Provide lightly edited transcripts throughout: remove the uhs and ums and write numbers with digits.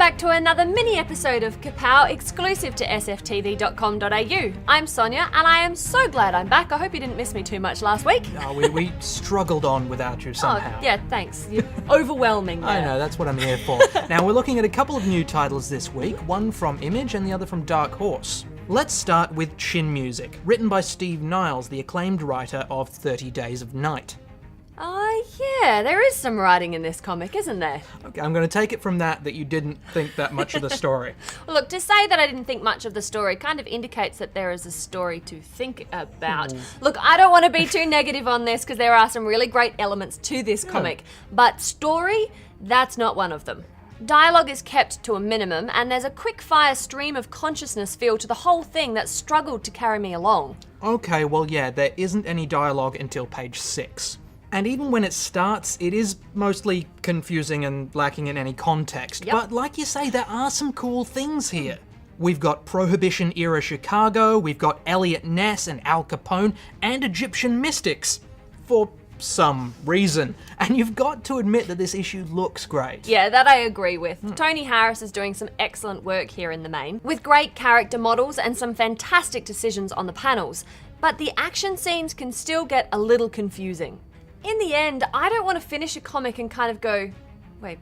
back to another mini episode of Kapow exclusive to sftv.com.au. I'm Sonia and I am so glad I'm back. I hope you didn't miss me too much last week. We struggled on without you somehow. Oh, yeah, thanks. You're overwhelming there. I know, that's what I'm here for. Now, we're looking at a couple of new titles this week, one from Image and the other from Dark Horse. Let's start with Chin Music, written by Steve Niles, the acclaimed writer of 30 Days of Night. Yeah, there is some writing in this comic, isn't there? Okay, I'm going to take it from that you didn't think that much of the story. Well, look, to say that I didn't think much of the story kind of indicates that there is a story to think about. Look, I don't want to be too negative on this because there are some really great elements to this comic, but story, that's not one of them. Dialogue is kept to a minimum, and there's a quick-fire stream of consciousness feel to the whole thing that struggled to carry me along. Okay, well yeah, there isn't any dialogue until page 6. And even when it starts, it is mostly confusing and lacking in any context. Yep. But like you say, there are some cool things here. We've got Prohibition-era Chicago, we've got Elliot Ness and Al Capone, and Egyptian mystics. For some reason. And you've got to admit that this issue looks great. Yeah, that I agree with. Tony Harris is doing some excellent work here in the main, with great character models and some fantastic decisions on the panels. But the action scenes can still get a little confusing. In the end, I don't want to finish a comic and kind of go, wait,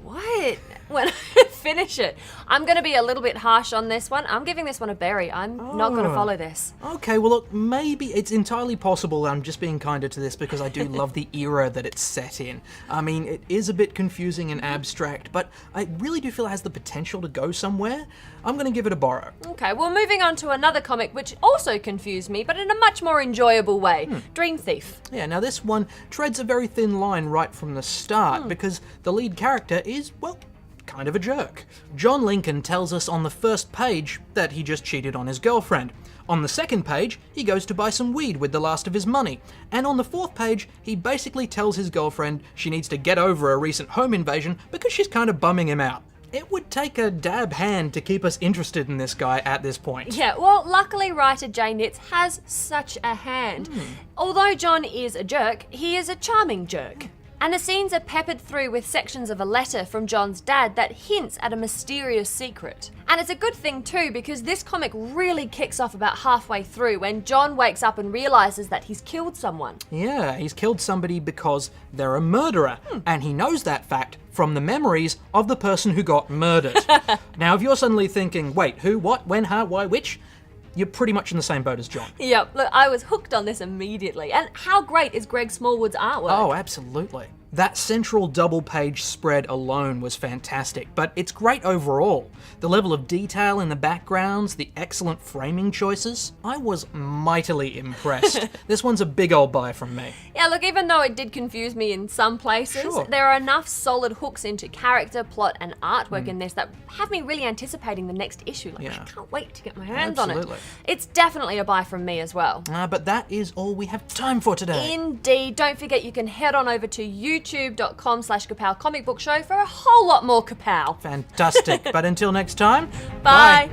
what? When I finish it. I'm going to be a little bit harsh on this one. I'm giving this one a berry. I'm not going to follow this. Okay, well look, maybe it's entirely possible I'm just being kinder to this because I do love the era that it's set in. I mean, it is a bit confusing and abstract, but I really do feel it has the potential to go somewhere. I'm going to give it a borrow. Okay, well moving on to another comic which also confused me, but in a much more enjoyable way. Dream Thief. Yeah, now this one treads a very thin line right from the start because the lead character is, well, kind of a jerk. John Lincoln tells us on the first page that he just cheated on his girlfriend. On the second page, he goes to buy some weed with the last of his money. And on the fourth page, he basically tells his girlfriend she needs to get over a recent home invasion because she's kind of bumming him out. It would take a dab hand to keep us interested in this guy at this point. Yeah, well, luckily writer Jay Nitz has such a hand. Although John is a jerk, he is a charming jerk. And the scenes are peppered through with sections of a letter from John's dad that hints at a mysterious secret. And it's a good thing too, because this comic really kicks off about halfway through when John wakes up and realizes that he's killed someone. Yeah, he's killed somebody because they're a murderer, and he knows that fact from the memories of the person who got murdered. Now, if you're suddenly thinking, wait, who, what, when, how, why, which? You're pretty much in the same boat as John. Yep, look, I was hooked on this immediately. And how great is Greg Smallwood's artwork? Oh, absolutely. That central double-page spread alone was fantastic, but it's great overall. The level of detail in the backgrounds, the excellent framing choices, I was mightily impressed. This one's a big old buy from me. Yeah, look, even though it did confuse me in some places, there are enough solid hooks into character, plot, and artwork in this that have me really anticipating the next issue. Like, I can't wait to get my hands on it. It's definitely a buy from me as well. But that is all we have time for today. Indeed. Don't forget you can head on over to youtube.com/Kapow Comic Book Show for a whole lot more Kapow. Fantastic. But until next time, bye.